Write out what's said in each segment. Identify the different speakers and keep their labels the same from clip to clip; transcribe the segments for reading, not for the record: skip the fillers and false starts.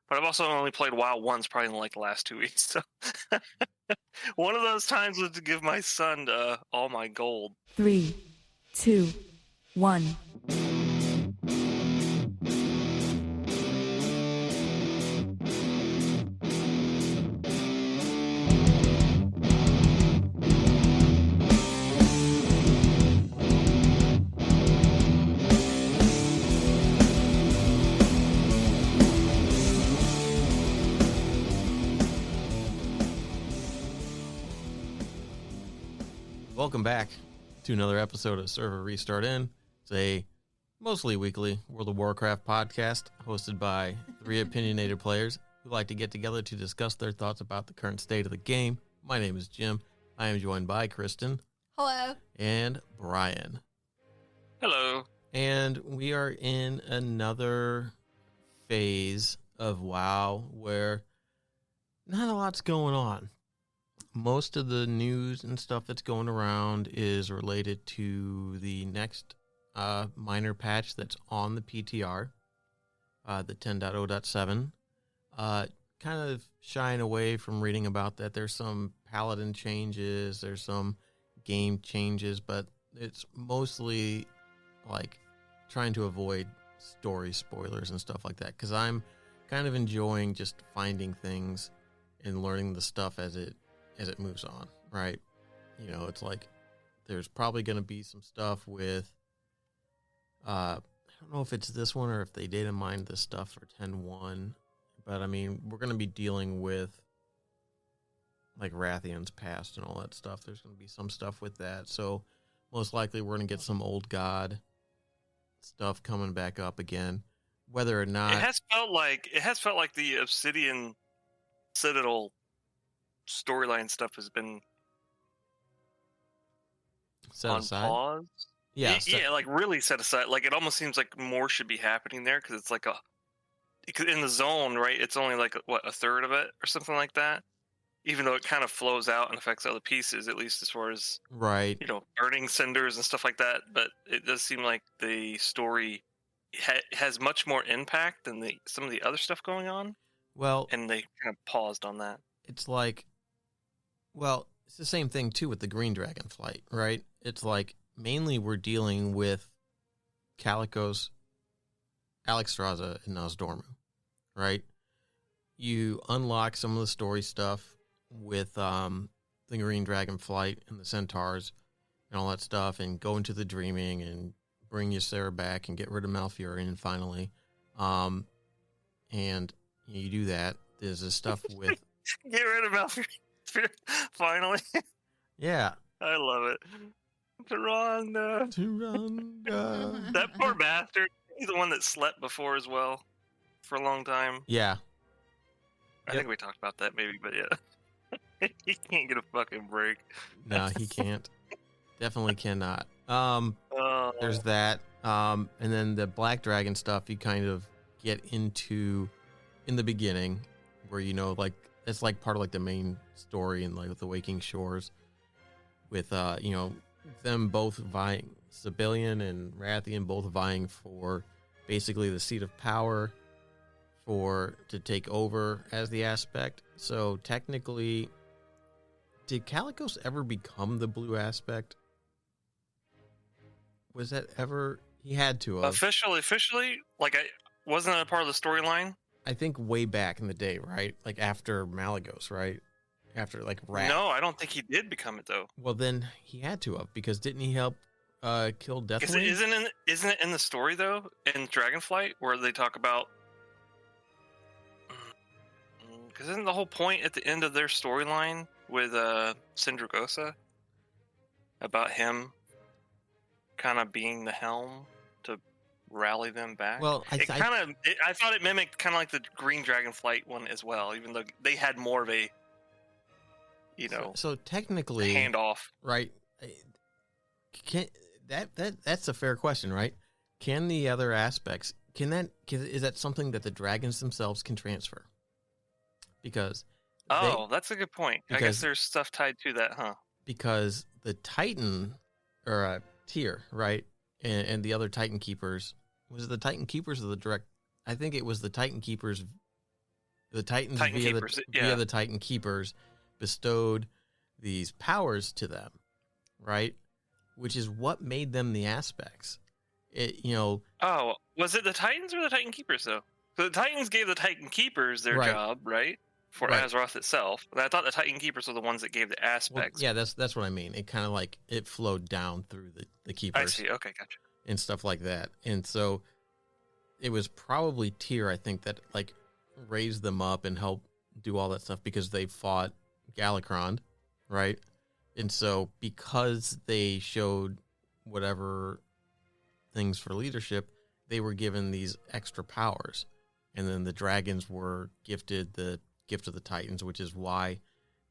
Speaker 1: But I've also only played WoW once, probably in like the last 2 weeks. So one of those times was to give my son all my gold.
Speaker 2: 3, 2, 1.
Speaker 3: Welcome back to another episode of Server Restart In. It's a mostly weekly World of Warcraft podcast hosted by three opinionated players who like to get together to discuss their thoughts about the current state of the game. My name is Jim. I am joined by Kristen.
Speaker 4: Hello.
Speaker 3: And Brian.
Speaker 1: Hello.
Speaker 3: And we are in another phase of WoW where not a lot's going on. Most of the news and stuff that's going around is related to the next minor patch that's on the PTR, the 10.0.7. Kind of shying away from reading about that. There's some paladin changes, there's some game changes, but it's mostly like trying to avoid story spoilers and stuff like that, because I'm kind of enjoying just finding things and learning the stuff as it moves on, right? You know, it's like there's probably going to be some stuff with, I don't know if it's this one or if they data mined this stuff for 10.1, but I mean, we're going to be dealing with like Rathion's past and all that stuff. There's going to be some stuff with that. So most likely we're going to get some old god stuff coming back up again, whether or not
Speaker 1: It has felt like the Obsidian Citadel storyline stuff has been
Speaker 3: set
Speaker 1: on
Speaker 3: aside.
Speaker 1: pause.
Speaker 3: Yeah,
Speaker 1: like really set aside. Like it almost seems like more should be happening there because it's like in the zone, right? It's only like a third of it or something like that. Even though it kind of flows out and affects other pieces, at least as far as
Speaker 3: right.
Speaker 1: You know, burning cinders and stuff like that. But it does seem like the story has much more impact than some of the other stuff going on.
Speaker 3: Well,
Speaker 1: and they kind of paused on that.
Speaker 3: It's like, well, it's the same thing too with the Green Dragon flight, right? It's like mainly we're dealing with Kalikos, Alexstrasza, and Nosdormu, right? You unlock some of the story stuff with the Green Dragon flight and the Centaurs and all that stuff, and go into the Dreaming and bring Ysera back and get rid of Malfurion finally. And you do that. There's this stuff with
Speaker 1: get rid of Malfurion finally.
Speaker 3: Yeah,
Speaker 1: I love it. Tyrande. That poor bastard. He's the one that slept before as well for a long time.
Speaker 3: Yeah.
Speaker 1: I think we talked about that maybe, but yeah. He can't get a fucking break.
Speaker 3: No, he can't. Definitely cannot. There's that. And then the Black Dragon stuff you kind of get into in the beginning where, you know, like it's like part of like the main story and like with the Waking Shores with, you know, them both vying, Sibelian and Rathian both vying for basically the seat of power to take over as the aspect. So technically, did Kalikos ever become the blue aspect? Was that ever? He had to have.
Speaker 1: Officially, like wasn't that a part of the storyline?
Speaker 3: I think way back in the day, right? Like after Malagos, right? After like Wrath.
Speaker 1: No, I don't think he did become it though.
Speaker 3: Well, then he had to have, because didn't he help kill Deathwing?
Speaker 1: Isn't it in the story though, in Dragonflight, where they talk about? Because isn't the whole point at the end of their storyline with Sindragosa about him kind of being the helm to rally them back?
Speaker 3: Well,
Speaker 1: I thought it mimicked kind of like the Green Dragonflight one as well, even though they had more of a, you know,
Speaker 3: so technically
Speaker 1: handoff,
Speaker 3: right? That's a fair question, right? Can the other aspects is that something that the dragons themselves can transfer? Because
Speaker 1: that's a good point. I guess there's stuff tied to that, huh?
Speaker 3: Because the Titan or tier, right, and the other Titan Keepers, was it the Titan Keepers or the direct? I think it was the Titan Keepers The Titans
Speaker 1: Titan
Speaker 3: via
Speaker 1: Keepers,
Speaker 3: via the Titan Keepers bestowed these powers to them, right? Which is what made them the Aspects.
Speaker 1: Oh, was it the Titans or the Titan Keepers though? So the Titans gave the Titan Keepers their
Speaker 3: Right.
Speaker 1: job, right? For
Speaker 3: Right.
Speaker 1: Azeroth itself. And I thought the Titan Keepers were the ones that gave the
Speaker 3: Well,
Speaker 1: Aspects.
Speaker 3: yeah, that's what I mean. It kind of like it flowed down through the Keepers.
Speaker 1: I see. Okay, gotcha.
Speaker 3: And stuff like that. And so it was probably Tyr, I think, that like raised them up and helped do all that stuff because they fought Galakron, right? And so because they showed whatever things for leadership, they were given these extra powers. And then the dragons were gifted the gift of the Titans, which is why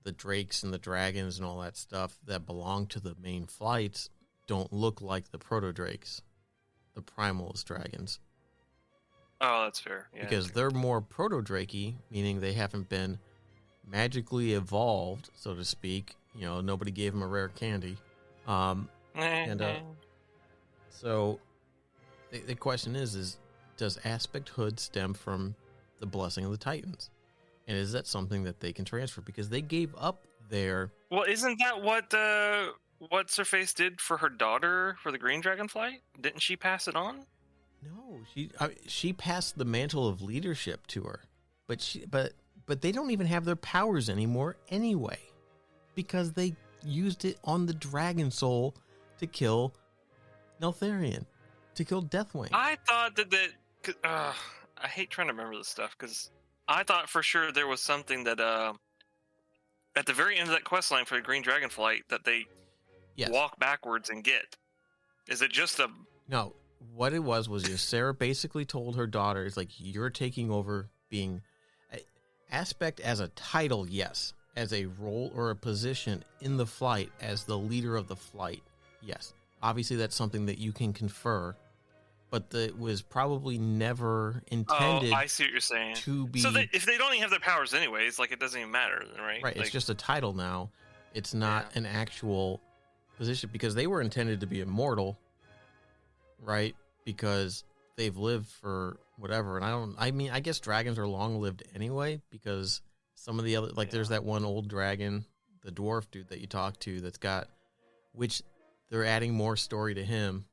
Speaker 3: the drakes and the dragons and all that stuff that belong to the main flights don't look like the proto-drakes, the primalist dragons.
Speaker 1: Oh, that's fair. Yeah,
Speaker 3: because they're more proto-drakey, meaning they haven't been magically evolved, so to speak. Nobody gave them a rare candy. So the question is does Aspecthood stem from the blessing of the Titans? And is that something that they can transfer? Because they gave up their...
Speaker 1: Well, isn't that what what's her face did for her daughter for the Green Dragonfly? Didn't she pass it on?
Speaker 3: No, she passed the mantle of leadership to her, but they don't even have their powers anymore anyway, because they used it on the Dragon Soul to kill Neltharion, to kill Deathwing.
Speaker 1: I thought that I hate trying to remember this stuff because I thought for sure there was something that at the very end of that quest line for the Green Dragonflight that they walk backwards and get. Is it just a...
Speaker 3: No, what it was Sarah basically told her daughter, it's like, you're taking over being... Aspect as a title, yes. As a role or a position in the flight, as the leader of the flight, yes. Obviously, that's something that you can confer, but that was probably never intended.
Speaker 1: Oh, I see what you're saying.
Speaker 3: To be...
Speaker 1: So if they don't even have their powers anyways, like, it doesn't even matter, right?
Speaker 3: Right,
Speaker 1: like,
Speaker 3: it's just a title now. It's not an actual position, because they were intended to be immortal, right? Because they've lived for whatever, and I guess dragons are long-lived anyway, because some of the other, like, there's that one old dragon, the dwarf dude that you talk to that's got, which they're adding more story to him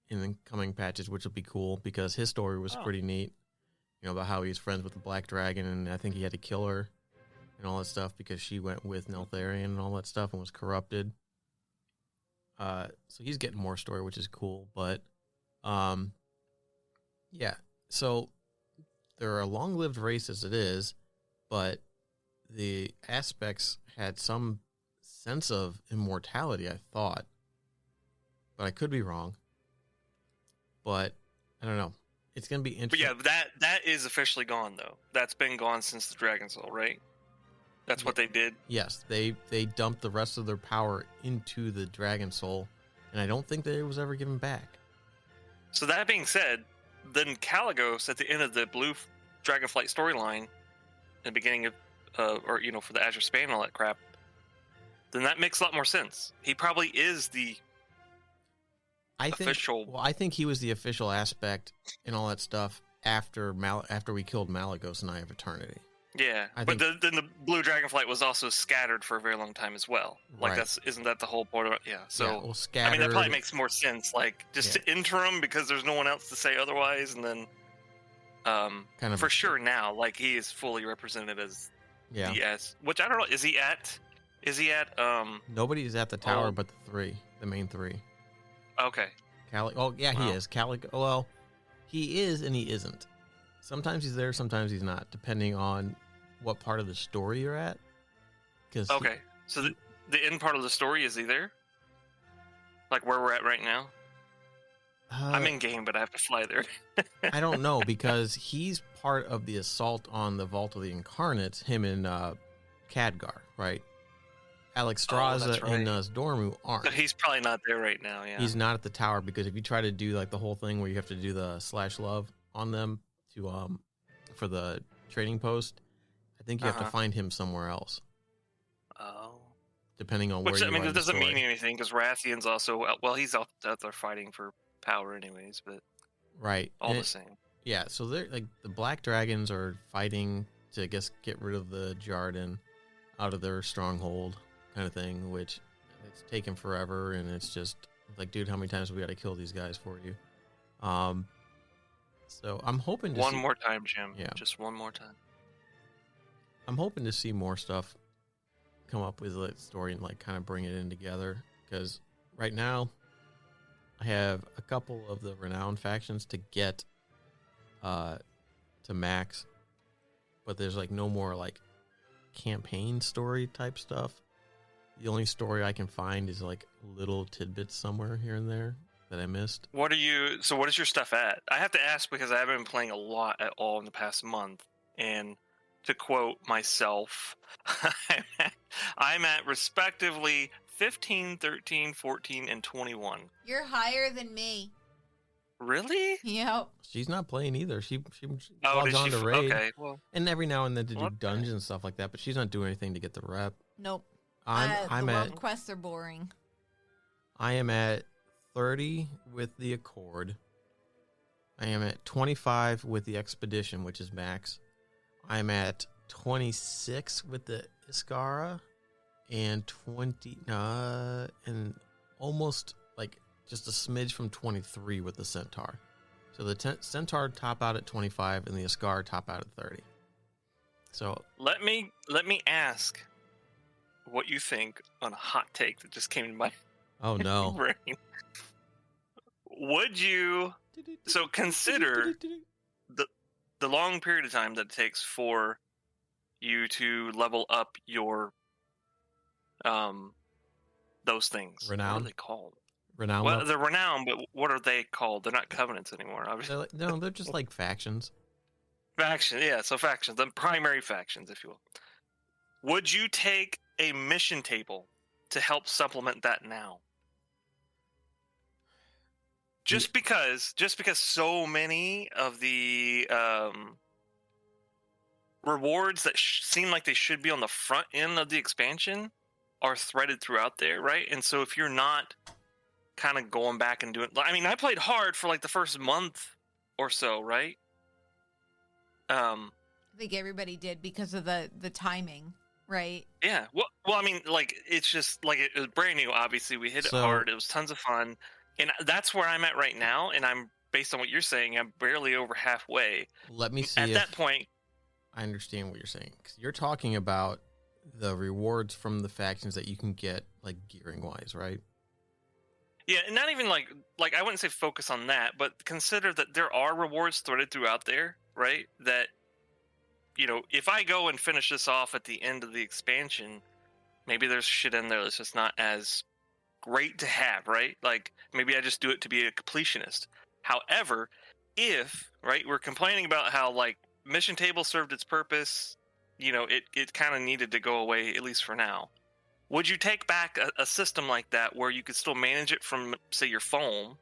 Speaker 3: in the coming patches, which will be cool, because his story was pretty neat, about how he's friends with the black dragon, and I think he had to kill her and all that stuff because she went with Neltharion and all that stuff and was corrupted. So he's getting more story, which is cool, but yeah, so they're a long-lived race as it is, but the Aspects had some sense of immortality, I thought, but I could be wrong. But I don't know. It's gonna be interesting.
Speaker 1: But yeah, that is officially gone though. That's been gone since the Dragon Soul, right? That's what they did.
Speaker 3: Yes, they dumped the rest of their power into the Dragon Soul, and I don't think that it was ever given back.
Speaker 1: So that being said, then Kaligos at the end of the Blue Dragonflight storyline, in the beginning of, or for the Azure Span and all that crap, then that makes a lot more sense. He probably is the official.
Speaker 3: I think he was the official Aspect and all that stuff after we killed Malygos and Eye of Eternity.
Speaker 1: Yeah, but then the Blue Dragonflight was also scattered for a very long time as well. Like,
Speaker 3: right.
Speaker 1: Isn't that the whole point of it? Yeah, so...
Speaker 3: Yeah, well, scattered...
Speaker 1: I mean, that probably makes more sense, like, just to interim, because there's no one else to say otherwise, and then, kind of for sure now, like, he is fully represented as the S. Which, I don't know, is he at,
Speaker 3: Nobody's at the tower but the main three.
Speaker 1: Okay.
Speaker 3: He is. Well, he is and he isn't. Sometimes he's there, sometimes he's not, depending on what part of the story you're at.
Speaker 1: So the end part of the story, is he there? Like where we're at right now? I'm in game, but I have to fly there.
Speaker 3: I don't know, because he's part of the assault on the Vault of the Incarnates, him and Khadgar, right? Alexstrasza and Dormu aren't.
Speaker 1: So he's probably not there right now, yeah.
Speaker 3: He's not at the tower, because if you try to do like the whole thing where you have to do the /love on them to for the trading post, I think you have to find him somewhere else.
Speaker 1: Oh.
Speaker 3: Depending on where you are.
Speaker 1: Which, I mean, it doesn't mean anything, because Rathian's also... Well, he's out there fighting for power anyways, but...
Speaker 3: Right.
Speaker 1: The same.
Speaker 3: Yeah, so they're like the Black Dragons are fighting to I guess get rid of the Jarden out of their stronghold kind of thing, which it's taken forever, and it's just like, dude, how many times we got to kill these guys for you? So I'm hoping to
Speaker 1: One
Speaker 3: see,
Speaker 1: more time, Jim.
Speaker 3: Yeah.
Speaker 1: Just one more time.
Speaker 3: I'm hoping to see more stuff come up with a story and like kind of bring it in together, because right now I have a couple of the renowned factions to get to max, but there's like no more like campaign story type stuff. The only story I can find is like little tidbits somewhere here and there that I missed.
Speaker 1: What is your stuff at? I have to ask because I haven't been playing a lot at all in the past month. And to quote myself, I'm at respectively 15, 13, 14, and 21.
Speaker 4: You're higher than me.
Speaker 1: Really?
Speaker 4: Yep.
Speaker 3: She's not playing either. She
Speaker 1: Oh,
Speaker 3: logs
Speaker 1: did
Speaker 3: on
Speaker 1: she?
Speaker 3: to raid,
Speaker 1: Okay, well,
Speaker 3: and every now and then to do
Speaker 1: Okay.
Speaker 3: dungeons and stuff like that, but she's not doing anything to get the rep.
Speaker 4: Nope.
Speaker 3: I'm
Speaker 4: the
Speaker 3: at
Speaker 4: world quests are boring.
Speaker 3: I am at 30 with the Accord. I am at 25 with the Expedition, which is max. I'm at 26 with the Iskara, and 20 and almost like just a smidge from 23 with the Centaur. So the Centaur top out at 25 and the Iskara top out at 30. So
Speaker 1: let me ask what you think on a hot take that just came to my
Speaker 3: oh no.
Speaker 1: brain. Would you so consider the long period of time that it takes for you to level up your those things?
Speaker 3: Renown?
Speaker 1: What are they called?
Speaker 3: Renown
Speaker 1: Well,
Speaker 3: level?
Speaker 1: they're renowned, but what are they called? They're not covenants anymore, obviously.
Speaker 3: They're just like factions.
Speaker 1: Faction, yeah, so factions, the primary factions, if you will. Would you take a mission table to help supplement that now? Just because so many of the rewards that seem like they should be on the front end of the expansion are threaded throughout there, right? And so if you're not kind of going back and doing, I mean, I played hard for like the first month or so, right?
Speaker 4: I think everybody did because of the timing, right?
Speaker 1: Yeah. Well, I mean, like, it's just like it was brand new. Obviously, we hit it
Speaker 3: So-
Speaker 1: hard. It was tons of fun, and that's where I'm at right now. And I'm based on what you're saying, I'm barely over halfway.
Speaker 3: Let me see
Speaker 1: At
Speaker 3: if
Speaker 1: that point,
Speaker 3: I understand what you're saying. 'Cause you're talking about the rewards from the factions that you can get, like gearing wise, right?
Speaker 1: yeah, and not even like I wouldn't say focus on that, but consider that there are rewards threaded throughout there, right? That, you know, if I go and finish this off at the end of the expansion, maybe there's shit in there that's just not as great to have, right? Like, maybe I just do it to be a completionist. However, if, right, we're complaining about how, like, mission table served its purpose, you know, it kind of needed to go away, at least for now. Would you take back a system like that where you could still manage it from, say, your phone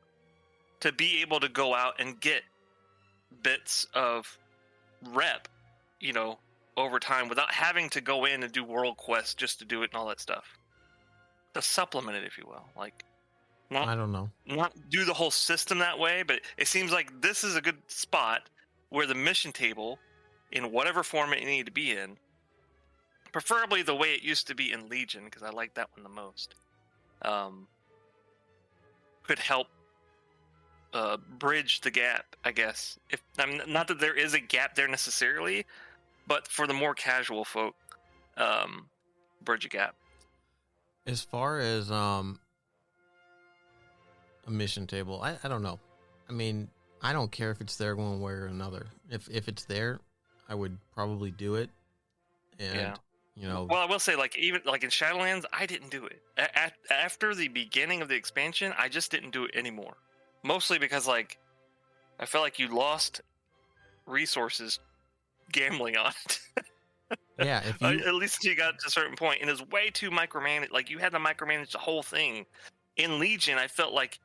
Speaker 1: to be able to go out and get bits of rep, you know, over time without having to go in and do world quests just to do it and all that stuff? To supplement it, if you will. Like,
Speaker 3: I don't know.
Speaker 1: not do the whole system that way, but it seems like this is a good spot where the mission table, in whatever form it needed to be in, preferably the way it used to be in Legion, because I like that one the most, could help bridge the gap, I guess. If not that there is a gap there necessarily, but for the more casual folk, bridge a gap.
Speaker 3: As far as a mission table, I don't know. I mean, I don't care if it's there one way or another. If it's there, I would probably do it. And
Speaker 1: Yeah.
Speaker 3: you know,
Speaker 1: Well, I will say, like, even like in Shadowlands, I didn't do it. After the beginning of the expansion, I just didn't do it anymore. Mostly because, like, I felt like you lost resources gambling on it.
Speaker 3: yeah, if you
Speaker 1: At least until you got to a certain point, and it was way too micromanaged. Like, you had to micromanage the whole thing. In Legion, I felt like,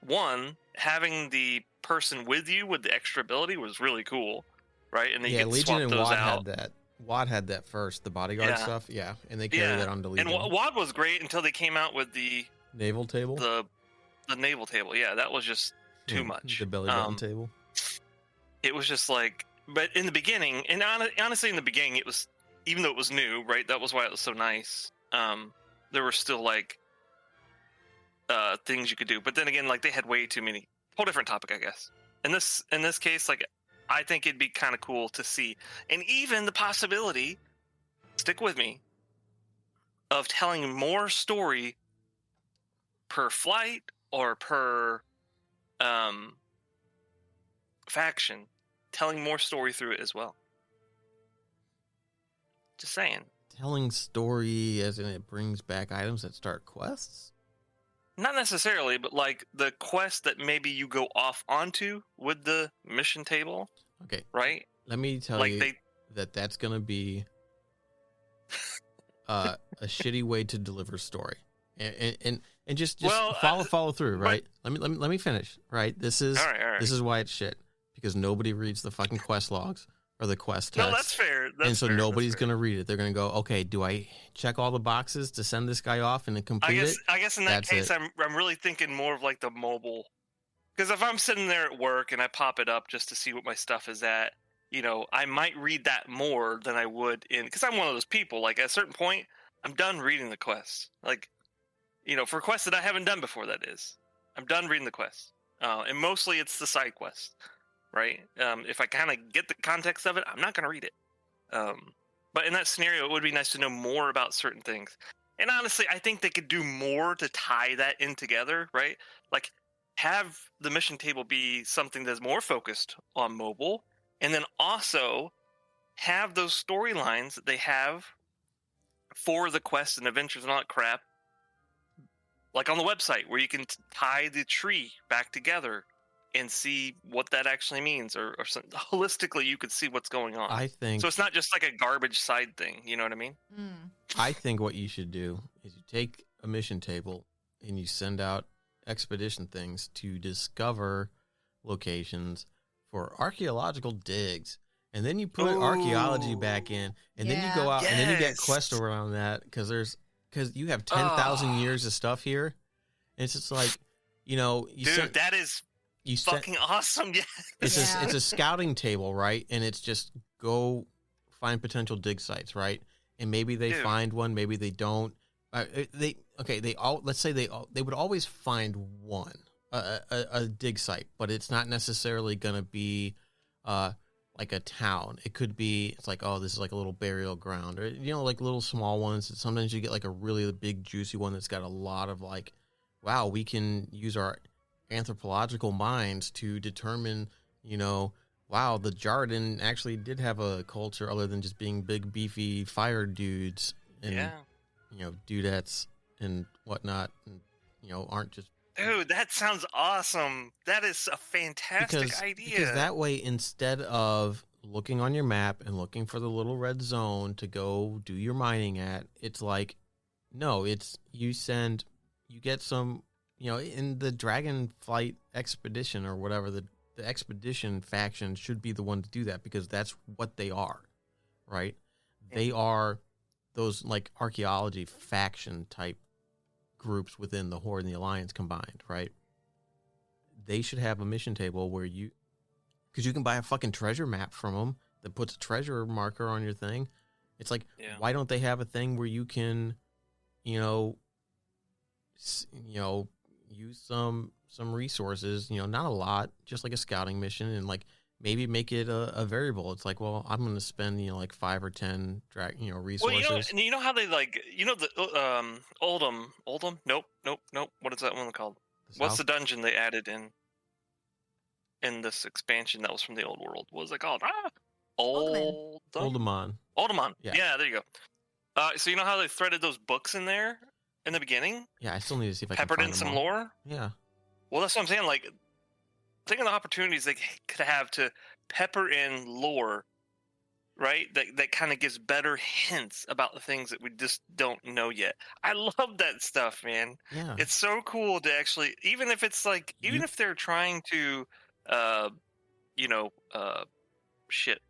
Speaker 1: one, having the person with you with the extra ability was really cool, right? And then you
Speaker 3: yeah,
Speaker 1: could
Speaker 3: Legion
Speaker 1: swap
Speaker 3: and
Speaker 1: those
Speaker 3: WAD
Speaker 1: out.
Speaker 3: had that. WAD had that first, the bodyguard
Speaker 1: Yeah.
Speaker 3: stuff, yeah, and they carried that on to Legion.
Speaker 1: And WAD was great until they came out with the
Speaker 3: Naval table,
Speaker 1: naval table. Yeah, that was just too much.
Speaker 3: the belly button table.
Speaker 1: It was just like, but in the beginning, and honestly, in the beginning, it was, even though it was new, right? That was why it was so nice. There were still like things you could do, but then again, like they had way too many. Whole different topic, I guess. In this case, like I think it'd be kind of cool to see, and even the possibility, stick with me, of telling more story per flight or per faction, telling more story through it as well. Just saying.
Speaker 3: Telling story as in it brings back items that start quests?
Speaker 1: Not necessarily, but like the quest that maybe you go off onto with the mission table.
Speaker 3: Okay.
Speaker 1: Right?
Speaker 3: Let me tell
Speaker 1: Like
Speaker 3: you that's going to be a shitty way to deliver story. And just
Speaker 1: Well,
Speaker 3: follow through, right? Let me finish, right? This is
Speaker 1: All right.
Speaker 3: This is why it's shit, because nobody reads the fucking quest logs or the quest text.
Speaker 1: No, that's fair.
Speaker 3: And so nobody's going to read it. They're going to go, okay, do I check all the boxes to send this guy off and then complete it?
Speaker 1: I guess in that case, I'm really thinking more of like the mobile. Because if I'm sitting there at work and I pop it up just to see what my stuff is at, you know, I might read that more than I would in, because I'm one of those people. Like at a certain point, I'm done reading the quests. Like, you know, for quests that I haven't done before, that is, I'm done reading the quests. And mostly it's the side quests, right? If I kind of get the context of it, I'm not going to read it. But in that scenario, it would be nice to know more about certain things. And honestly, I think they could do more to tie that in together, right? Like, have the mission table be something that's more focused on mobile, and then also have those storylines that they have for the quests and adventures and all that crap, like on the website, where you can tie the tree back together and see what that actually means, or holistically you could see what's going on.
Speaker 3: I think
Speaker 1: so. It's not just like a garbage side thing. You know what I mean?
Speaker 3: I think what you should do is you take a mission table and you send out expedition things to discover locations for archaeological digs, and then you put archaeology back in, and then you go out and then you get quests around that, because you have 10,000 years of stuff here, and it's just like, you know,
Speaker 1: that is fucking awesome. Yeah,
Speaker 3: it's a scouting table, right? And it's just go find potential dig sites, right? And maybe they find one, maybe they don't. Let's say they would always find one, a dig site, but it's not necessarily going to be like a town. It could be, it's like, oh, this is like a little burial ground, or, you know, like little small ones. Sometimes you get like a really big juicy one that's got a lot of like, wow, we can use our anthropological minds to determine, you know, wow, the Jarden actually did have a culture other than just being big beefy fire dudes and you know, dudettes and whatnot, and, you know, aren't just.
Speaker 1: Dude, that sounds awesome. That is a fantastic idea.
Speaker 3: Because that way, instead of looking on your map and looking for the little red zone to go do your mining at, it's like, no, it's you get some, you know, in the Dragonflight expedition or whatever, the expedition faction should be the one to do that, because that's what they are, right? Yeah. They are those like archaeology faction type groups within the Horde and the Alliance combined, right? They should have a mission table where because you can buy a fucking treasure map from them that puts a treasure marker on your thing. It's like, why don't they have a thing where you can, use some resources, not a lot, just like a scouting mission, and like maybe make it a variable. It's like, well, I'm going to spend, like 5 or 10 resources.
Speaker 1: Well, you know how they like, the Oldham? Nope. What is that one called? What's the dungeon they added in this expansion that was from the old world? What was it called?
Speaker 3: Oldemon.
Speaker 1: Yeah, there you go. So you know how they threaded those books in there in the beginning?
Speaker 3: Yeah, I still need to see if I
Speaker 1: can
Speaker 3: find
Speaker 1: in some lore.
Speaker 3: Yeah.
Speaker 1: Well, that's what I'm saying. Like, think of the opportunities they could have to pepper in lore, right? That kind of gives better hints about the things that we just don't know yet. I love that stuff, man.
Speaker 3: Yeah.
Speaker 1: It's so cool to actually, even if it's like, if they're trying to,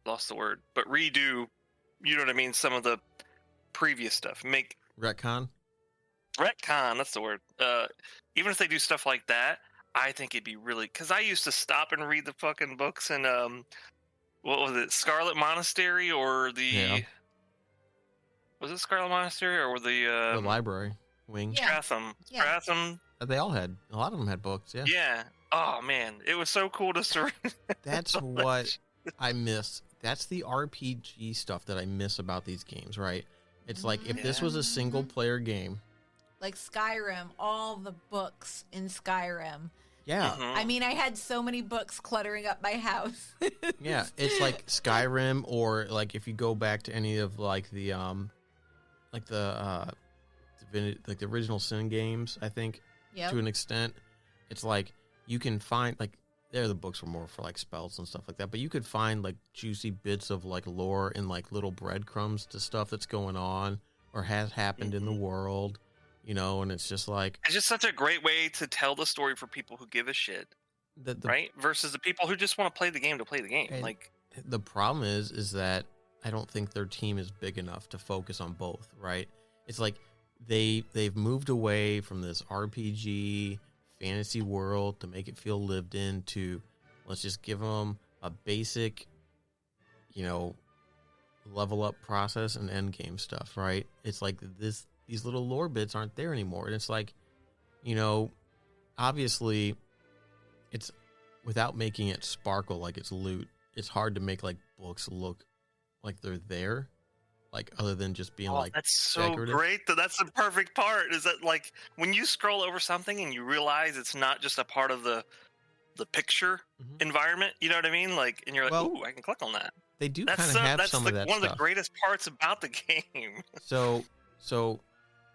Speaker 1: lost the word, but redo, you know what I mean? Some of the previous stuff. Make
Speaker 3: retcon,
Speaker 1: that's the word. Even if they do stuff like that, I think it'd be really, because I used to stop and read the fucking books and what was it, Scarlet Monastery or
Speaker 3: Yeah.
Speaker 1: the was it Scarlet Monastery or
Speaker 3: The
Speaker 1: the
Speaker 3: library wing.
Speaker 4: Yeah.
Speaker 1: Stratham?
Speaker 4: Yeah.
Speaker 1: Stratham.
Speaker 3: They all had, a lot of them had books. Yeah.
Speaker 1: Yeah. Oh man, it was so cool to surrender.
Speaker 3: That's what I miss. That's the RPG stuff that I miss about these games, right? It's like if this was a single player game.
Speaker 4: Like Skyrim, all the books in Skyrim.
Speaker 3: Yeah.
Speaker 4: I mean, I had so many books cluttering up my house.
Speaker 3: Yeah, it's like Skyrim, or like if you go back to any of like the like the original Sin games, I think,
Speaker 4: Yep.
Speaker 3: to an extent, it's like you can find like there the books were more for like spells and stuff like that, but you could find like juicy bits of like lore and like little breadcrumbs to stuff that's going on or has happened in the world, you know, and it's just like
Speaker 1: It's just such a great way to tell the story for people who give a shit,
Speaker 3: the
Speaker 1: right? Versus the people who just want to play the game to play the game.
Speaker 3: And-
Speaker 1: Like,
Speaker 3: the problem is that I don't think their team is big enough to focus on both, right? It's like they've moved away from this RPG fantasy world to make it feel lived in to let's just give them a basic, you know, level up process and end game stuff, right? It's like these little lore bits aren't there anymore. And it's like, you know, obviously it's without making it sparkle like it's loot, it's hard to make like books look like they're there, like other than just being like
Speaker 1: that's so
Speaker 3: decorative.
Speaker 1: great. That's the perfect part. Is that like when you scroll over something and you realize it's not just a part of the picture
Speaker 3: Mhm.
Speaker 1: environment. You know what I mean? Like, and you're like,
Speaker 3: Well,
Speaker 1: ooh, I can click on that.
Speaker 3: They do
Speaker 1: That's
Speaker 3: kind of have
Speaker 1: that's
Speaker 3: some of that
Speaker 1: one of the
Speaker 3: stuff.
Speaker 1: greatest parts about the game.
Speaker 3: So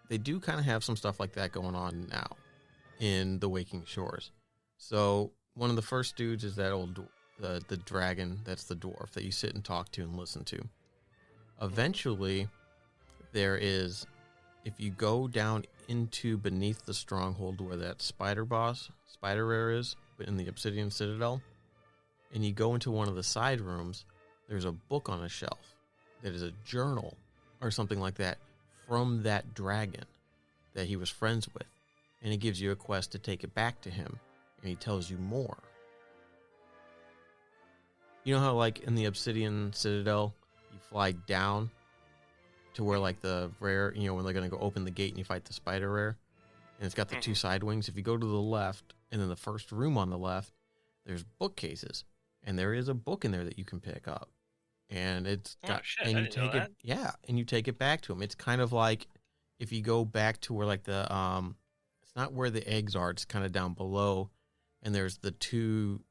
Speaker 3: they do kind of have some stuff like that going on now in the Waking Shores. So one of the first dudes is that old the dragon that's the dwarf that you sit and talk to and listen to. Eventually, there is, if you go down into beneath the stronghold where that spider rare is, but in the Obsidian Citadel, and you go into one of the side rooms, there's a book on a shelf that is a journal or something like that from that dragon that he was friends with. And he gives you a quest to take it back to him, and he tells you more. You know how, like, in the Obsidian Citadel, you fly down to where, like, the rare, you know, when they're going to go open the gate and you fight the spider rare, and it's got the two side wings. If you go to the left, and in the first room on the left, there's bookcases, and there is a book in there that you can pick up. And it's got,
Speaker 1: shit,
Speaker 3: and
Speaker 1: I
Speaker 3: you
Speaker 1: didn't know
Speaker 3: take it,
Speaker 1: that.
Speaker 3: yeah, and you take it back to him. It's kind of like if you go back to where, like, the, it's not where the eggs are, it's kind of down below, and there's the two,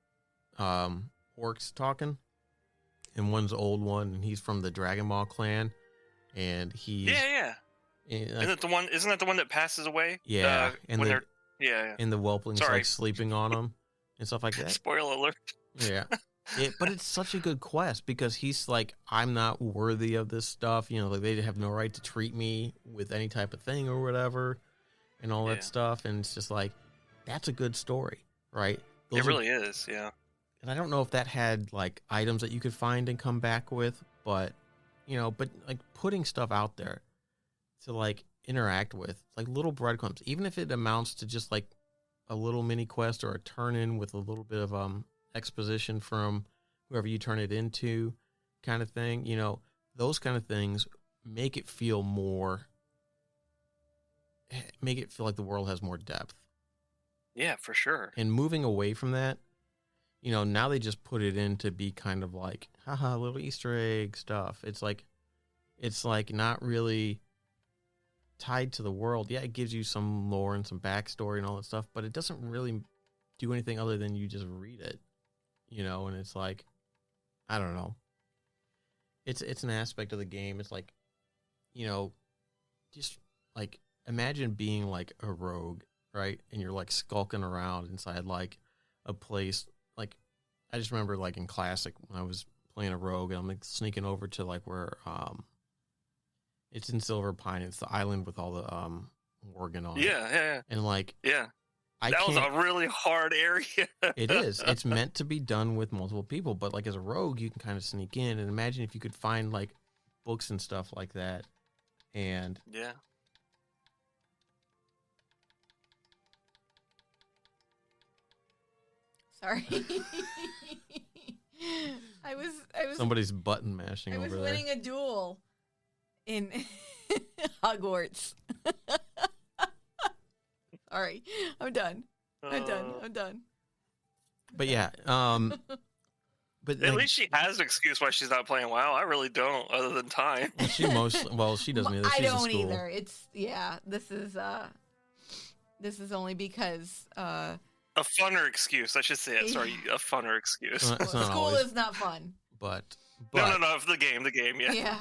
Speaker 3: orcs talking, and one's old one, and he's from the Dragon Ball clan, and he's
Speaker 1: Yeah.
Speaker 3: like,
Speaker 1: Isn't that the one? Isn't that the one that passes away?
Speaker 3: yeah, and
Speaker 1: when
Speaker 3: the
Speaker 1: yeah.
Speaker 3: and the whelpling's
Speaker 1: Sorry.
Speaker 3: like sleeping on him and stuff like that.
Speaker 1: Spoiler alert.
Speaker 3: Yeah. But it's such a good quest because he's like, I'm not worthy of this stuff. You know, like they have no right to treat me with any type of thing or whatever and all
Speaker 1: Yeah.
Speaker 3: that stuff. And it's just like, that's a good story, right?
Speaker 1: It really is, yeah.
Speaker 3: And I don't know if that had like items that you could find and come back with, but, you know, but like putting stuff out there to like interact with, like little breadcrumbs, even if it amounts to just like a little mini quest or a turn in with a little bit of exposition from whoever you turn it into kind of thing, you know, those kind of things make it feel like the world has more depth.
Speaker 1: Yeah, for sure.
Speaker 3: And moving away from that, you know, now they just put it in to be kind of like, haha, little Easter egg stuff. It's like not really tied to the world. Yeah, it gives you some lore and some backstory and all that stuff, but it doesn't really do anything other than you just read it, you know. And it's like, I don't know. It's an aspect of the game. It's like, you know, just like imagine being like a rogue, right? And you're like skulking around inside like a place. Like I just remember like in Classic when I was playing a rogue and I'm like sneaking over to like where it's in Silver Pine. It's the island with all the Worgen on it.
Speaker 1: Yeah.
Speaker 3: And like
Speaker 1: Yeah.
Speaker 3: I
Speaker 1: That was
Speaker 3: can't.
Speaker 1: a really hard area.
Speaker 3: It is. It's meant to be done with multiple people, but like as a rogue, you can kind of sneak in. And imagine if you could find like books and stuff like that. And
Speaker 1: Yeah.
Speaker 4: Sorry. I was
Speaker 3: Somebody's button mashing
Speaker 4: I was
Speaker 3: over there.
Speaker 4: winning a duel in Hogwarts. Sorry, I'm done. I'm done.
Speaker 3: But yeah, but
Speaker 1: At
Speaker 3: like,
Speaker 1: least she has an excuse why she's not playing WoW. I really don't, other than time.
Speaker 3: she doesn't either.
Speaker 4: I
Speaker 3: She's in
Speaker 4: don't
Speaker 3: school.
Speaker 4: either. This is only because
Speaker 1: A funner excuse, I should say it. Sorry, a funner excuse.
Speaker 3: It's not
Speaker 4: school
Speaker 3: always,
Speaker 4: is not fun.
Speaker 3: but
Speaker 1: No, the game, yeah.
Speaker 4: Yeah.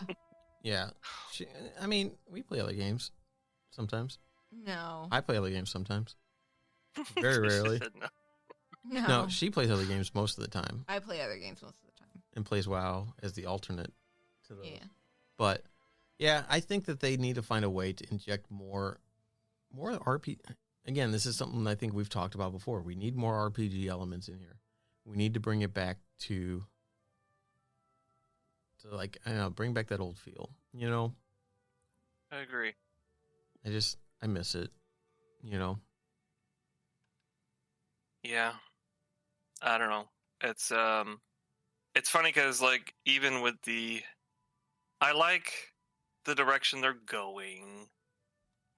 Speaker 3: yeah. I mean, we play other games sometimes.
Speaker 4: No.
Speaker 3: I play other games sometimes. Very rarely.
Speaker 4: No.
Speaker 3: No, she plays other games most of the time
Speaker 4: I play other games most of the time.
Speaker 3: and plays WoW as the alternate to those.
Speaker 4: Yeah.
Speaker 3: But yeah, I think that they need to find a way to inject more RPG. Again, this is something I think we've talked about before. We need more RPG elements in here. We need to bring it back to like, I don't know, bring back that old feel. You know,
Speaker 1: I agree.
Speaker 3: I miss it. You know.
Speaker 1: Yeah. I don't know. It's funny because like even with I like the direction they're going.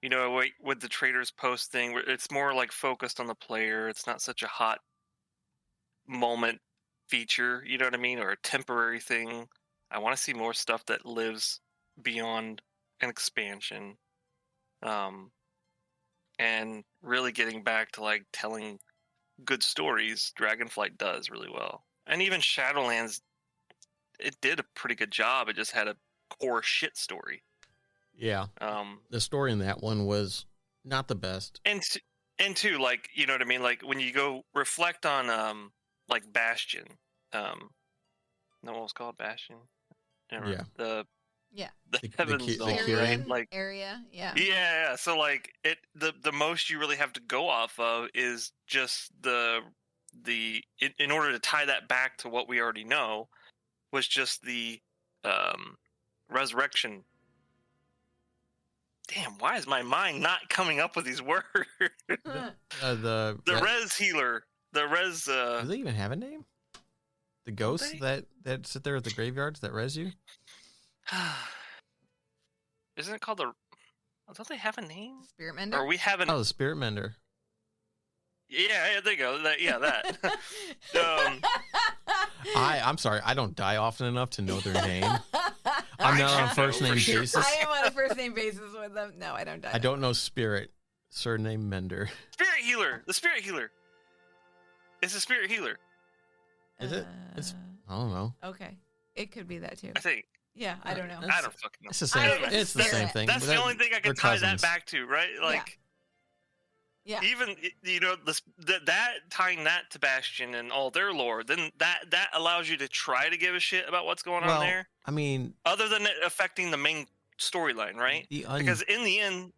Speaker 1: You know, with the traders posting, it's more like focused on the player. It's not such a hot moment feature, you know what I mean, or a temporary thing. I want to see more stuff that lives beyond an expansion, and really getting back to like telling good stories. Dragonflight does really well, and even Shadowlands, it did a pretty good job. It just had a core shit story.
Speaker 3: Yeah. The story in that one was not the best.
Speaker 1: And two, like, you know what I mean? Like when you go reflect on like Bastion, no, what was it called? Bastion?
Speaker 3: Yeah.
Speaker 1: The
Speaker 3: The
Speaker 1: heavens zone,
Speaker 3: Kyrian?
Speaker 1: right? Like
Speaker 4: area, yeah.
Speaker 1: yeah. So like the most you really have to go off of is just in order to tie that back to what we already know was just the resurrection. Damn, why is my mind not coming up with these words?
Speaker 3: The
Speaker 1: res healer. The res
Speaker 3: do they even have a name? The ghosts that sit there at the graveyards that res you?
Speaker 1: Isn't it called don't they have a name?
Speaker 4: Spirit Mender?
Speaker 1: Or we haven't
Speaker 3: Oh, the Spirit Mender.
Speaker 1: Yeah, there you go. That.
Speaker 3: I'm sorry, I don't die often enough to know their name. I'm not on first name
Speaker 1: sure.
Speaker 3: basis.
Speaker 4: I am on a first name basis with them. No, I don't die.
Speaker 3: I don't know Spirit, surname Mender.
Speaker 1: Spirit healer. The spirit healer. It's a spirit healer.
Speaker 3: Is it? It's I don't know.
Speaker 4: Okay. It could be that too.
Speaker 1: I think.
Speaker 4: Yeah, I don't know.
Speaker 1: I don't fucking know.
Speaker 3: It's the same.
Speaker 4: I-
Speaker 3: It's the same thing.
Speaker 1: That's the only thing I
Speaker 3: they're
Speaker 1: can tie
Speaker 3: cousins.
Speaker 1: that back to, right? Like,
Speaker 4: Yeah.
Speaker 1: even you know that tying that to Bastion and all their lore, then that allows you to try to give a shit about what's going on there,
Speaker 3: I mean,
Speaker 1: other than it affecting the main storyline, right? Because in the end,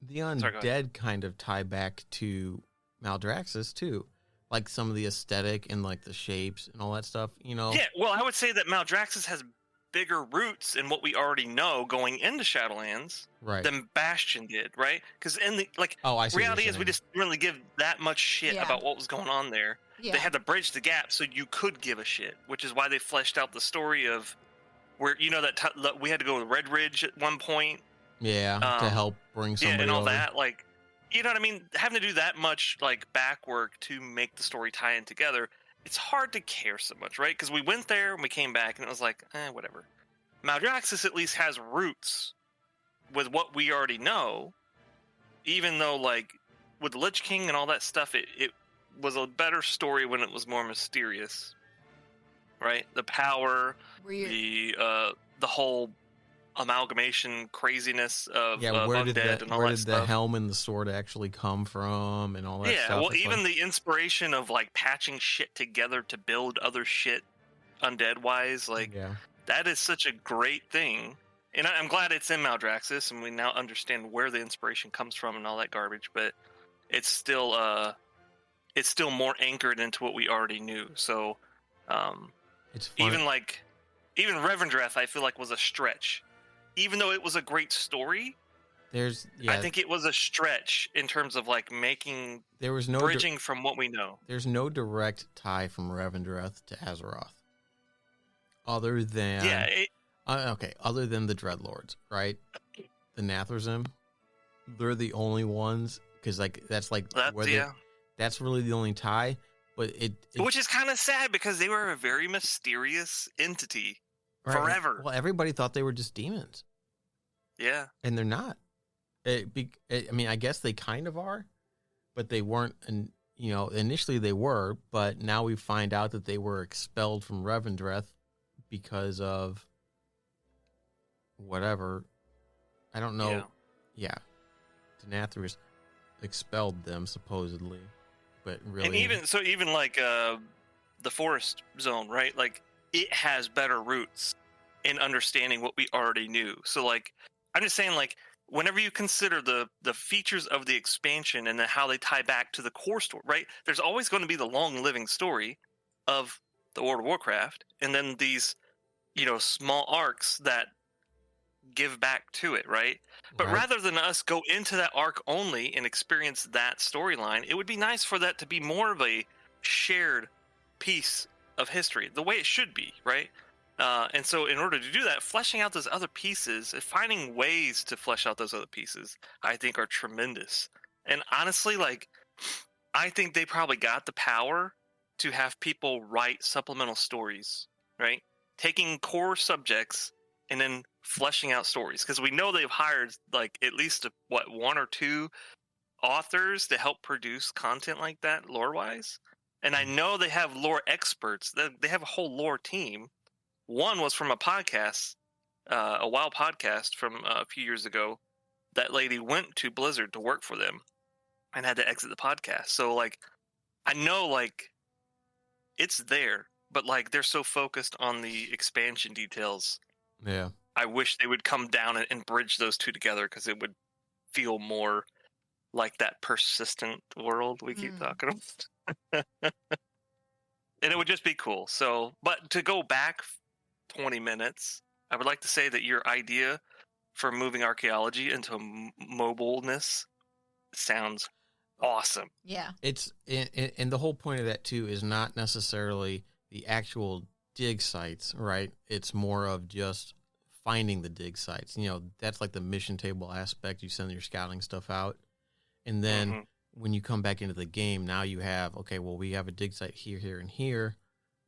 Speaker 3: the undead kind of tie back to Maldraxxus too, like some of the aesthetic and like the shapes and all that stuff. You know.
Speaker 1: yeah. Well, I would say that Maldraxxus has bigger roots in what we already know going into Shadowlands
Speaker 3: Right.
Speaker 1: than Bastion did, right? Because in the
Speaker 3: Oh, I see. what you're
Speaker 1: reality is
Speaker 3: saying.
Speaker 1: we just didn't really give that much shit
Speaker 4: Yeah.
Speaker 1: about what was going on there.
Speaker 4: Yeah.
Speaker 1: They had to bridge the gap so you could give a shit, which is why they fleshed out the story of where you know that we had to go to Red Ridge at one point,
Speaker 3: Yeah, to help bring somebody
Speaker 1: and all
Speaker 3: over.
Speaker 1: that. Like, you know what I mean? Having to do that much like back work to make the story tie in together, it's hard to care so much, right? Because we went there and we came back and it was like, whatever. Maldraxxus at least has roots with what we already know, even though like with the Lich King and all that stuff, it was a better story when it was more mysterious, right? The power, the whole amalgamation craziness of
Speaker 3: where
Speaker 1: undead
Speaker 3: did
Speaker 1: and all
Speaker 3: where
Speaker 1: that
Speaker 3: did
Speaker 1: stuff.
Speaker 3: the helm and the sword actually come from and all that
Speaker 1: Yeah,
Speaker 3: stuff?
Speaker 1: well,
Speaker 3: It's
Speaker 1: even
Speaker 3: like-
Speaker 1: the inspiration of like patching shit together to build other shit undead wise, like
Speaker 3: yeah.
Speaker 1: that is such a great thing. And I'm glad it's in Maldraxxus and we now understand where the inspiration comes from and all that garbage, but it's still more anchored into what we already knew. So
Speaker 3: It's fun.
Speaker 1: even Revendreth I feel like was a stretch. Even though it was a great story, I think it was a stretch in terms of like
Speaker 3: there was no
Speaker 1: bridging from what we know.
Speaker 3: there's no direct tie from Revendreth to Azeroth. other than
Speaker 1: Yeah.
Speaker 3: other than the Dreadlords, right? The Nathrazim, they're the only ones because that's that's really the only tie. But
Speaker 1: which is kind of sad because they were a very mysterious entity forever.
Speaker 3: Well, everybody thought they were just demons.
Speaker 1: Yeah,
Speaker 3: and they're not. I mean, I guess they kind of are, but they weren't. And initially they were, but now we find out that they were expelled from Revendreth because of whatever. I don't know. Yeah. Denathras expelled them supposedly, but really,
Speaker 1: and even like the forest zone, right? Like it has better roots in understanding what we already knew. So like, I'm just saying, like, whenever you consider the features of the expansion and then how they tie back to the core story, right? There's always going to be the long living story of the World of Warcraft, and then these small arcs that give back to it, right? But rather than us go into that arc only and experience that storyline, it would be nice for that to be more of a shared piece of history, the way it should be, right? And so in order to do that, fleshing out those other pieces, finding ways to flesh out those other pieces, I think are tremendous. And honestly, like, I think they probably got the power to have people write supplemental stories, right? Taking core subjects and then fleshing out stories, because we know they've hired like at least one or two authors to help produce content like that lore wise, and I know they have lore experts. They have a whole lore team. One was from a podcast, a WoW podcast from a few years ago. That lady went to Blizzard to work for them and had to exit the podcast. So like, I know like it's there, but like they're so focused on the expansion details.
Speaker 3: Yeah.
Speaker 1: I wish they would come down and bridge those two together, because it would feel more like that persistent world we keep talking about. And it would just be cool. So, but to go back 20 minutes, I would like to say that your idea for moving archaeology into mobileness sounds awesome.
Speaker 4: Yeah.
Speaker 3: It's and the whole point of that too is not necessarily the actual dig sites, right? It's more of just finding the dig sites. That's like the mission table aspect. You send your scouting stuff out, and then when you come back into the game, now you have, okay, well, we have a dig site here, here, and here.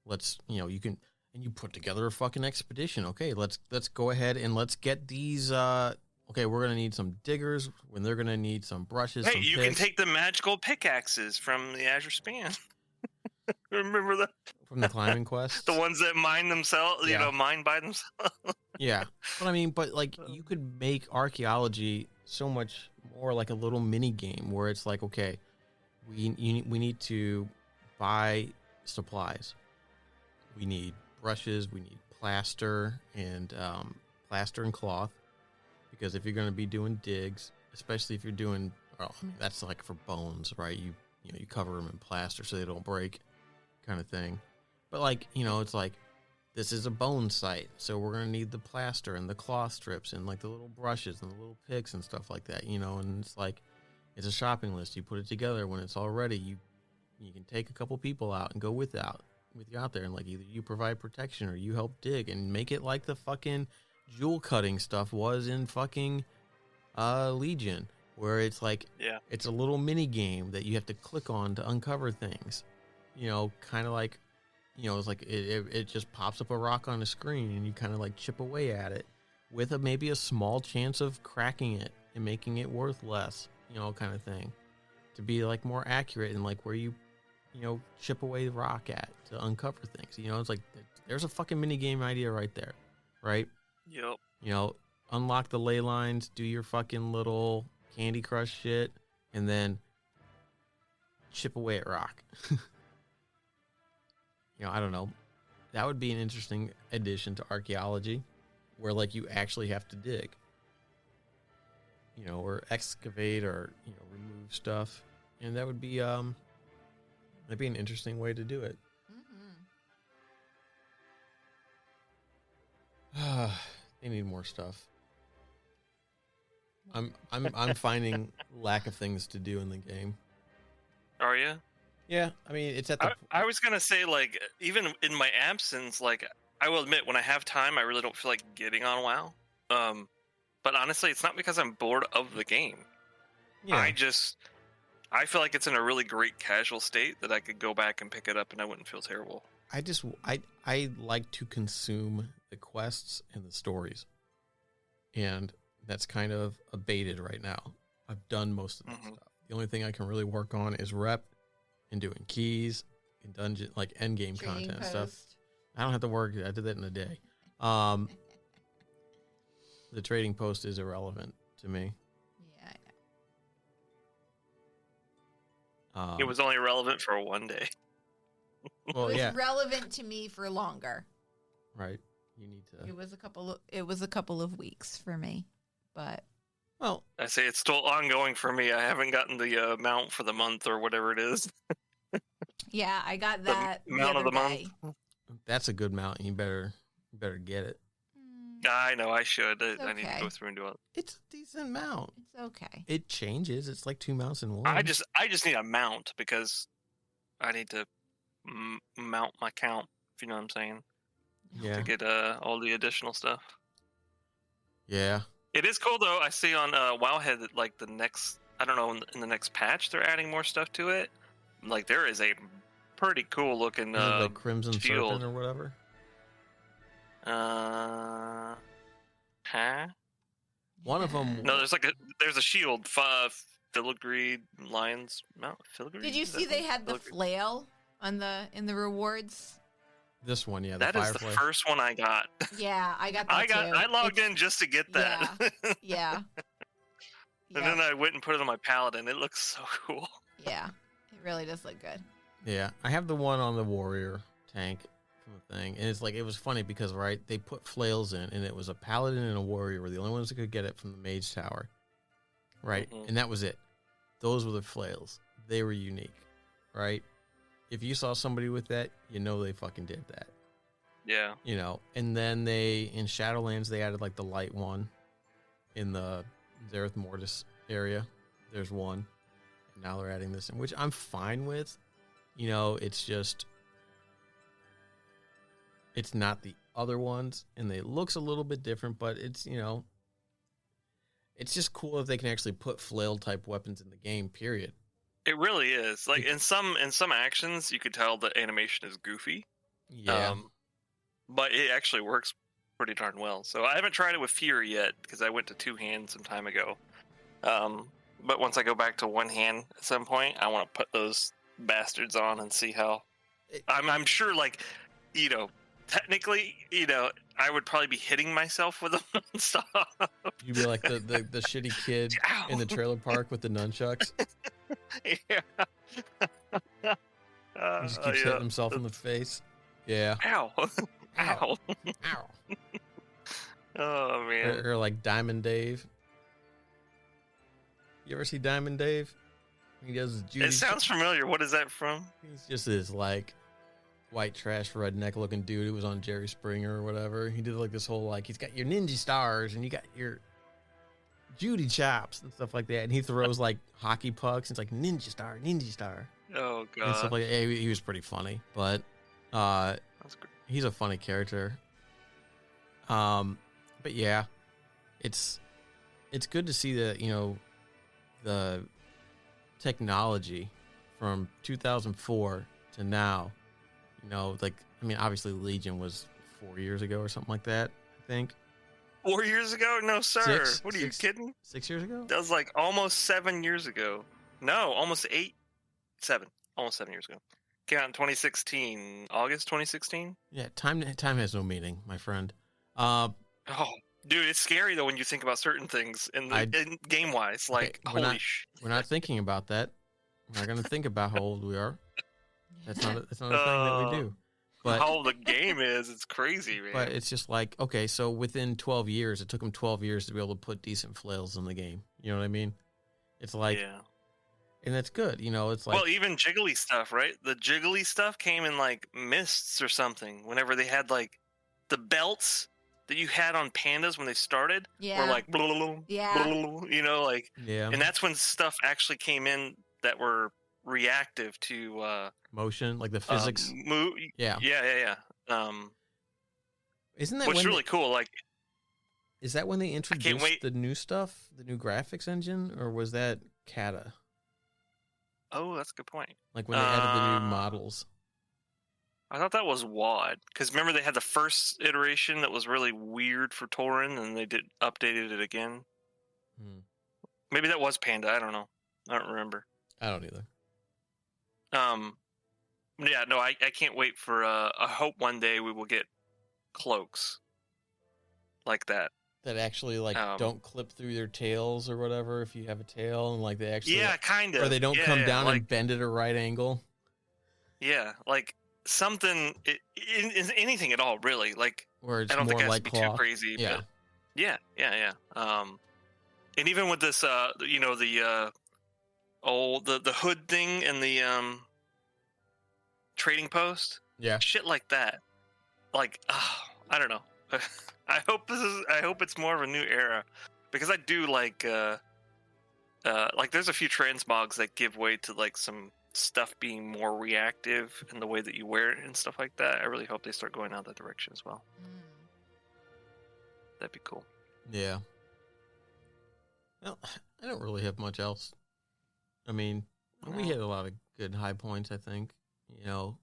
Speaker 3: Let's, you can, and you put together a fucking expedition. Okay, let's go ahead and let's get these. Okay, we're gonna need some diggers, when they're gonna need some brushes.
Speaker 1: Hey,
Speaker 3: some
Speaker 1: you
Speaker 3: picks.
Speaker 1: can take the magical pickaxes from the Azure Span. Remember that?
Speaker 3: From the climbing quest?
Speaker 1: The ones that mine themselves, mine by themselves.
Speaker 3: Yeah. But like, you could make archaeology so much more like a little mini game where it's like, okay, we need to buy supplies. We need brushes, we need plaster and cloth, because if you're going to be doing digs, especially if you're doing, that's like for bones, right? You cover them in plaster so they don't break, kind of thing. But like, it's like, this is a bone site, so we're going to need the plaster and the cloth strips and like the little brushes and the little picks and stuff like that, and it's like, it's a shopping list. You put it together when it's all ready. You can take a couple people out and go with you out there, and like either you provide protection or you help dig and make it like the fucking jewel cutting stuff was in fucking Legion, where it's like, it's a little mini game that you have to click on to uncover things, kind of like, it's like it just pops up a rock on the screen and you kind of like chip away at it with maybe a small chance of cracking it and making it worth less, kind of thing, to be like more accurate and like where you chip away the rock at to uncover things. It's like, there's a fucking mini game idea right there, right?
Speaker 1: Yep.
Speaker 3: Unlock the ley lines, do your fucking little Candy Crush shit, and then chip away at rock. I don't know. That would be an interesting addition to archaeology, where like you actually have to dig, or excavate or remove stuff, and that would be that'd be an interesting way to do it. They need more stuff. I'm finding lack of things to do in the game.
Speaker 1: Are you?
Speaker 3: Yeah, I mean, it's at the.
Speaker 1: I was gonna say, like, even in my absence, like, I will admit, when I have time, I really don't feel like getting on WoW. But honestly, it's not because I'm bored of the game.
Speaker 3: Yeah.
Speaker 1: I feel like it's in a really great casual state that I could go back and pick it up and I wouldn't feel terrible.
Speaker 3: I like to consume the quests and the stories, and that's kind of abated right now. I've done most of that stuff. The only thing I can really work on is rep and doing keys and dungeon, like end game
Speaker 4: Trading
Speaker 3: content stuff.
Speaker 4: post.
Speaker 3: I don't have to work. I did that in a day. The trading post is irrelevant to me.
Speaker 4: Yeah, I know.
Speaker 1: It was only relevant for one day.
Speaker 3: Well,
Speaker 4: It was
Speaker 3: yeah,
Speaker 4: relevant to me for longer.
Speaker 3: right. You need to.
Speaker 4: It was a couple of weeks for me, but
Speaker 3: Well,
Speaker 1: I say it's still ongoing for me. I haven't gotten the amount for the month or whatever it is.
Speaker 4: yeah, I got
Speaker 1: The
Speaker 4: that the
Speaker 1: amount
Speaker 4: other
Speaker 1: of the
Speaker 4: day.
Speaker 1: month.
Speaker 3: that's a good mount. You better get it.
Speaker 1: I know I should.
Speaker 4: It's
Speaker 1: I need to
Speaker 4: okay.
Speaker 1: go through and do it.
Speaker 3: It's a decent mount.
Speaker 4: It's okay.
Speaker 3: It changes. It's like 2 mounts in one.
Speaker 1: I just need a mount because I need to mount my count. If you know what I'm saying,
Speaker 3: yeah.
Speaker 1: to get all the additional stuff.
Speaker 3: Yeah.
Speaker 1: It is cool though. I see on Wowhead that like the next, I don't know, in the next patch they're adding more stuff to it. Like there is a pretty cool looking
Speaker 3: Like Crimson
Speaker 1: shield.
Speaker 3: Serpent or whatever.
Speaker 1: Huh?
Speaker 3: One of them.
Speaker 1: No, there's a shield. Filigree Lions Mount. Filigree.
Speaker 4: Did you
Speaker 1: Is that
Speaker 4: see they
Speaker 1: one?
Speaker 4: had the
Speaker 1: Filigree?
Speaker 4: flail on in the rewards?
Speaker 3: This one, yeah.
Speaker 1: That is the
Speaker 3: Firefly.
Speaker 1: first one I got.
Speaker 4: Yeah, I got that too.
Speaker 1: I logged in just to get that.
Speaker 4: Yeah.
Speaker 1: And then I went and put it on my paladin. It looks so cool.
Speaker 4: Yeah, it really does look good.
Speaker 3: Yeah, I have the one on the warrior tank from the thing, and it's like it was funny because right they put flails in, and it was a paladin and a warrior were the only ones that could get it from the mage tower, right?
Speaker 1: Mhm.
Speaker 3: And that was it. Those were the flails. They were unique, right? If you saw somebody with that, you know they fucking did that,
Speaker 1: Yeah.
Speaker 3: you know. And then in Shadowlands they added like the light one in the Zereth Mortis area. There's one, and now they're adding this in, which I'm fine with. You know, it's just, it's not the other ones, and it looks a little bit different, but it's, you know, it's just cool if they can actually put flail type weapons in the game, period.
Speaker 1: It really is. Like in some actions, you could tell the animation is goofy.
Speaker 3: Yeah.
Speaker 1: But it actually works pretty darn well. So I haven't tried it with Fury yet because I went to two hand some time ago. But once I go back to one hand at some point, I want to put those bastards on and see how. I'm sure, like, you know, technically, you know, I would probably be hitting myself with them nonstop.
Speaker 3: You'd be like the shitty kid
Speaker 1: Ow.
Speaker 3: in the trailer park with the nunchucks.
Speaker 1: Yeah.
Speaker 3: He just keeps hitting himself in the face. Yeah.
Speaker 1: Ow. Ow.
Speaker 3: Ow.
Speaker 1: Oh, man.
Speaker 3: Or like Diamond Dave. You ever see Diamond Dave? He does his Judy.
Speaker 1: It sounds familiar. What is that from?
Speaker 3: He's just this like white trash redneck looking dude who was on Jerry Springer or whatever. He did like this whole like he's got your ninja stars and you got your Judy chops and stuff like that. And he throws like hockey pucks. And it's like ninja star.
Speaker 1: Oh,
Speaker 3: And
Speaker 1: God.
Speaker 3: stuff like that. Yeah, he was pretty funny, but
Speaker 1: That's great.
Speaker 3: he's a funny character. But yeah, it's good to see that, you know, the technology from 2004 to now, you know, like, I mean, obviously Legion was 4 years ago or something like that, I think.
Speaker 1: 4 years ago? No, sir.
Speaker 3: Six-
Speaker 1: What are you
Speaker 3: six-
Speaker 1: kidding?
Speaker 3: 6 years ago?
Speaker 1: That was like almost 7 years ago. No, almost 7. Almost 7 years ago. Came out in 2016. August 2016?
Speaker 3: Yeah, time has no meaning, my friend.
Speaker 1: Oh, dude, it's scary though when you think about certain things in game wise. Like,
Speaker 3: we're
Speaker 1: holy
Speaker 3: not-
Speaker 1: sh!
Speaker 3: We're not thinking about that. We're not going to think about how old we are. That's not a thing that we do. But
Speaker 1: How the game is, it's crazy, man.
Speaker 3: But it's just like, okay, so within 12 years, it took them 12 years to be able to put decent flails in the game. You know what I mean? It's like,
Speaker 1: yeah.
Speaker 3: and that's good. You know, it's like,
Speaker 1: Well, even jiggly stuff, right? The jiggly stuff came in like mists or something. Whenever they had like the belts that you had on pandas when they started,
Speaker 4: Yeah.
Speaker 1: were like, blah, blah, blah,
Speaker 4: Yeah.
Speaker 1: blah, blah, blah, you know, like,
Speaker 3: yeah,
Speaker 1: and that's when stuff actually came in that were reactive to
Speaker 3: motion, like the physics.
Speaker 1: yeah.
Speaker 3: Yeah.
Speaker 1: Yeah.
Speaker 3: Isn't that
Speaker 1: which is
Speaker 3: when
Speaker 1: really cool. Like,
Speaker 3: is that when they introduced
Speaker 1: wait.
Speaker 3: the new stuff, the new graphics engine, or was that Kata?
Speaker 1: oh, that's a good point.
Speaker 3: Like when they added the new models.
Speaker 1: I thought that was WAD, because remember they had the first iteration that was really weird for Tauren, and they updated it again. Maybe that was Panda. I don't know. I don't remember.
Speaker 3: I don't either.
Speaker 1: Yeah, no, I can't wait for. I hope one day we will get cloaks like that.
Speaker 3: That actually like don't clip through their tails or whatever if you have a tail, and like they actually
Speaker 1: kind of,
Speaker 3: or they don't come down and bend at a right angle.
Speaker 1: Yeah, like something, anything at all, really. Like,
Speaker 3: or it's
Speaker 1: I don't
Speaker 3: more
Speaker 1: think it has
Speaker 3: like
Speaker 1: to be
Speaker 3: cloth.
Speaker 1: too crazy.
Speaker 3: Yeah,
Speaker 1: but yeah. And even with this, you know, the hood thing and the trading post, shit like that. Like, I don't know. I hope it's more of a new era, because I do like there's a few transmogs that give way to like some stuff being more reactive in the way that you wear it and stuff like that. I really hope they start going out that direction as well. That'd be cool.
Speaker 3: Yeah. Well, I don't really have much else. I mean, we hit a lot of good high points, I think. You know,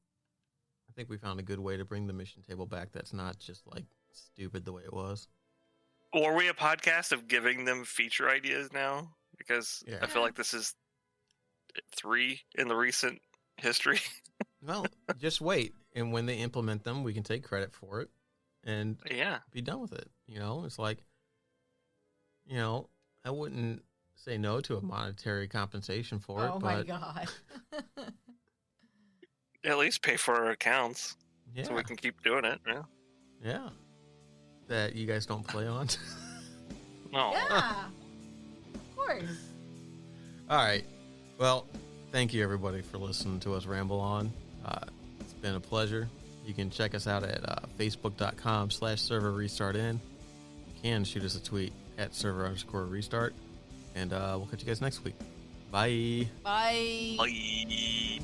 Speaker 3: I think we found a good way to bring the mission table back that's not just like stupid the way it was.
Speaker 1: Or are we a podcast of giving them feature ideas now? Because I feel like this is 3 in the recent history.
Speaker 3: Well, just wait. And when they implement them, we can take credit for it and be done with it. You know, it's like, you know, I wouldn't say no to a monetary compensation for it.
Speaker 4: Oh, my God.
Speaker 1: At least pay for our accounts so we can keep doing it.
Speaker 3: Yeah. That you guys don't play on.
Speaker 1: No.
Speaker 4: Yeah. Of course.
Speaker 3: All right. Well, thank you, everybody, for listening to us ramble on. It's been a pleasure. You can check us out at facebook.com/server restart in. You can shoot us a tweet at server_restart. And we'll catch you guys next week. Bye.
Speaker 4: Bye.
Speaker 1: Bye.